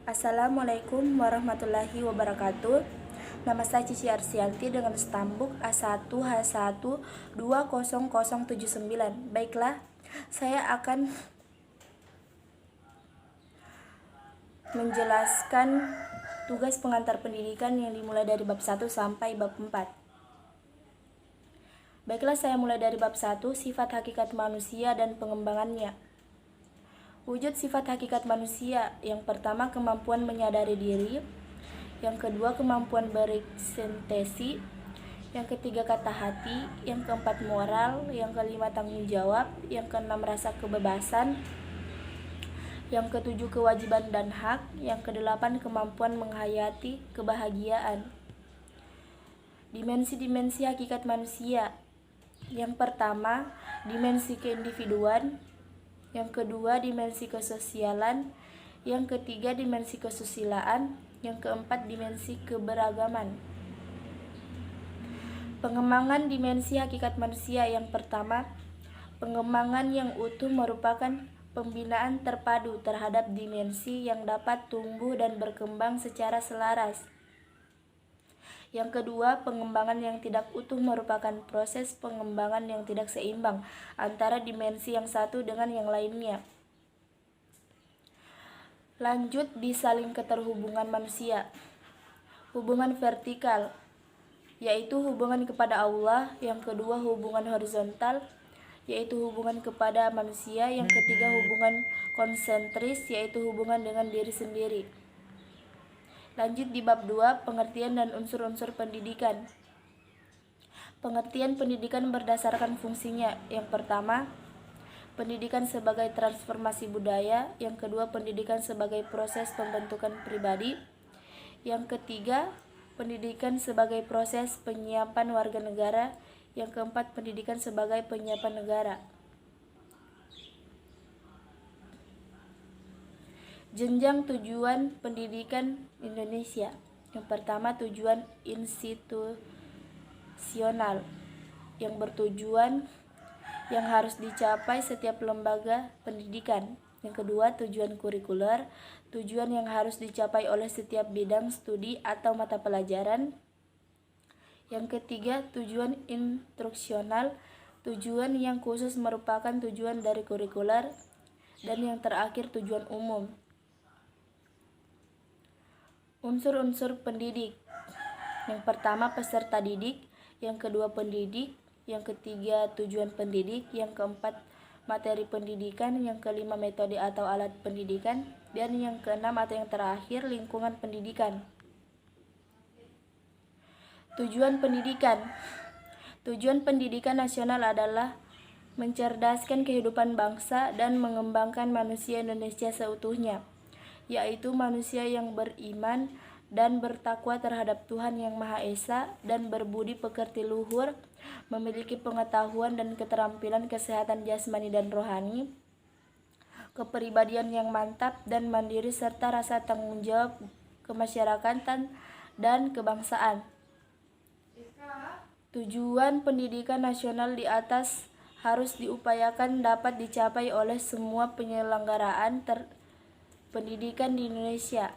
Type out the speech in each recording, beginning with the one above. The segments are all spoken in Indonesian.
Assalamualaikum warahmatullahi wabarakatuh. Nama saya Cici Arsianti dengan stambuk A1H1 20079. Baiklah, saya akan menjelaskan tugas pengantar pendidikan yang dimulai dari bab 1 sampai bab 4. Baiklah, saya mulai dari bab 1, sifat hakikat manusia dan pengembangannya. Wujud sifat hakikat manusia: yang pertama, kemampuan menyadari diri; yang kedua, kemampuan berekspresi; yang ketiga, kata hati; yang keempat, moral; yang kelima, tanggung jawab; yang keenam, rasa kebebasan; yang ketujuh, kewajiban dan hak; yang kedelapan, kemampuan menghayati kebahagiaan. Dimensi-dimensi hakikat manusia: yang pertama, dimensi keindividuan; yang kedua, dimensi kesosialan; yang ketiga, dimensi kesusilaan; yang keempat, dimensi keberagaman. Pengembangan dimensi hakikat manusia: yang pertama, pengembangan yang utuh merupakan pembinaan terpadu terhadap dimensi yang dapat tumbuh dan berkembang secara selaras. Yang kedua, pengembangan yang tidak utuh merupakan proses pengembangan yang tidak seimbang antara dimensi yang satu dengan yang lainnya. Lanjut di saling keterhubungan manusia. Hubungan vertikal, yaitu hubungan kepada Allah; yang kedua, hubungan horizontal, yaitu hubungan kepada manusia; yang ketiga, hubungan konsentris, yaitu hubungan dengan diri sendiri. Lanjut di bab 2, pengertian dan unsur-unsur pendidikan. Pengertian pendidikan berdasarkan fungsinya: yang pertama, pendidikan sebagai transformasi budaya; yang kedua, pendidikan sebagai proses pembentukan pribadi; yang ketiga, pendidikan sebagai proses penyiapan warga negara; yang keempat, pendidikan sebagai penyiapan negara. Jenjang tujuan pendidikan Indonesia. Yang pertama, tujuan institusional, yang bertujuan yang harus dicapai setiap lembaga pendidikan. Yang kedua, tujuan kurikuler, tujuan yang harus dicapai oleh setiap bidang studi atau mata pelajaran. Yang ketiga, tujuan instruksional, tujuan yang khusus merupakan tujuan dari kurikuler. Dan yang terakhir, tujuan umum. Unsur-unsur pendidik. Yang pertama, peserta didik; yang kedua, pendidik; yang ketiga, tujuan pendidik; yang keempat, materi pendidikan; yang kelima, metode atau alat pendidikan; dan yang keenam atau yang terakhir, lingkungan pendidikan. Tujuan pendidikan. Tujuan pendidikan nasional adalah mencerdaskan kehidupan bangsa dan mengembangkan manusia Indonesia seutuhnya, yaitu manusia yang beriman dan bertakwa terhadap Tuhan Yang Maha Esa dan berbudi pekerti luhur, memiliki pengetahuan dan keterampilan kesehatan jasmani dan rohani, kepribadian yang mantap dan mandiri, serta rasa tanggung jawab kemasyarakatan dan kebangsaan. Tujuan pendidikan nasional di atas harus diupayakan dapat dicapai oleh semua penyelenggaraan pendidikan di Indonesia,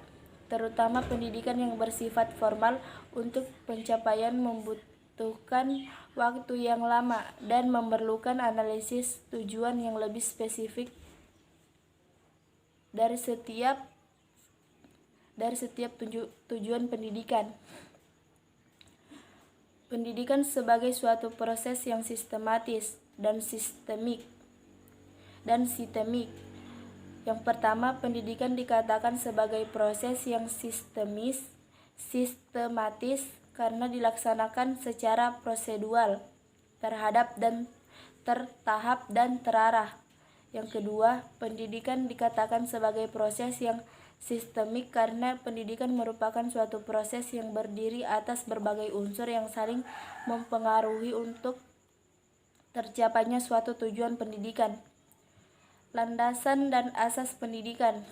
terutama pendidikan yang bersifat formal. Untuk pencapaian membutuhkan waktu yang lama dan memerlukan analisis tujuan yang lebih spesifik dari setiap tujuan pendidikan. Pendidikan sebagai suatu proses yang sistematis dan sistemik. Yang pertama, pendidikan dikatakan sebagai proses yang sistematis karena dilaksanakan secara prosedural, tertahap dan terarah. Yang kedua, pendidikan dikatakan sebagai proses yang sistemik karena pendidikan merupakan suatu proses yang berdiri atas berbagai unsur yang saling mempengaruhi untuk tercapainya suatu tujuan pendidikan. Landasan dan asas pendidikan.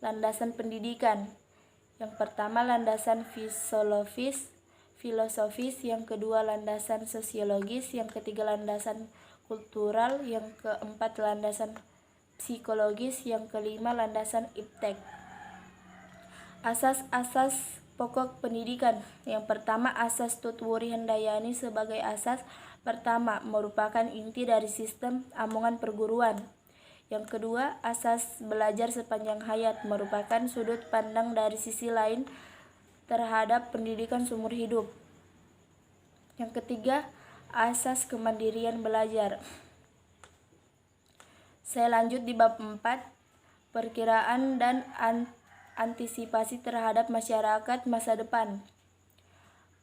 Landasan pendidikan. Yang pertama, landasan filosofis; yang kedua, landasan sosiologis; yang ketiga, landasan kultural; yang keempat, landasan psikologis; yang kelima, landasan iptek. Asas-asas pokok pendidikan. Yang pertama, asas Tutwuri Handayani sebagai asas pertama merupakan inti dari sistem amungan perguruan. Yang kedua, asas belajar sepanjang hayat merupakan sudut pandang dari sisi lain terhadap pendidikan seumur hidup. Yang ketiga, asas kemandirian belajar. Saya lanjut di bab 4, perkiraan dan antisipasi terhadap masyarakat masa depan.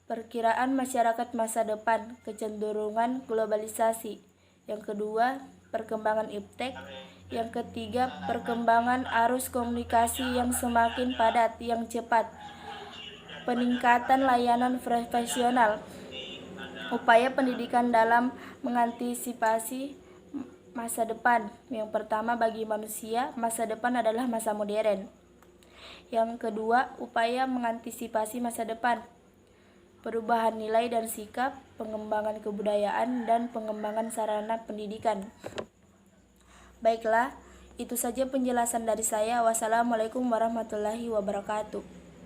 Perkiraan masyarakat masa depan, kecenderungan globalisasi. Yang kedua, perkembangan iptek. Yang ketiga, perkembangan arus komunikasi yang semakin padat, yang cepat. Peningkatan layanan profesional. Upaya pendidikan dalam mengantisipasi masa depan. Yang pertama, bagi manusia, masa depan adalah masa modern. Yang kedua, upaya mengantisipasi masa depan. Perubahan nilai dan sikap, pengembangan kebudayaan, dan pengembangan sarana pendidikan. Baiklah, itu saja penjelasan dari saya. Wassalamualaikum warahmatullahi wabarakatuh.